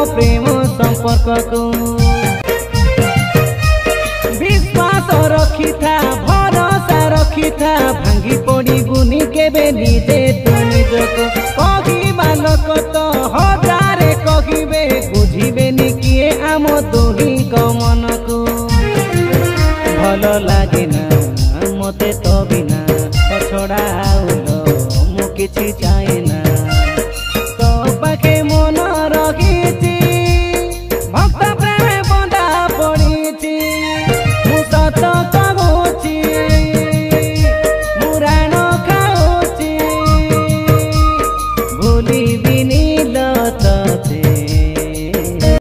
प्रेम संपर्क को विश्वास रखी था भरोसा रखी था भांगी पड़ी बुनी केबे निजे तू निजको कहवा लोक तो हजारे कहबे बुझिबे नि किए आम दुही मन को भल लागे ना मते तो बिना छड़ा मु किछि चाहे ना तो पाखे मन रखी भक्त प्रेम बंधा पड़ी मु सत कहूची मुराण खाऊची भूलिबिनी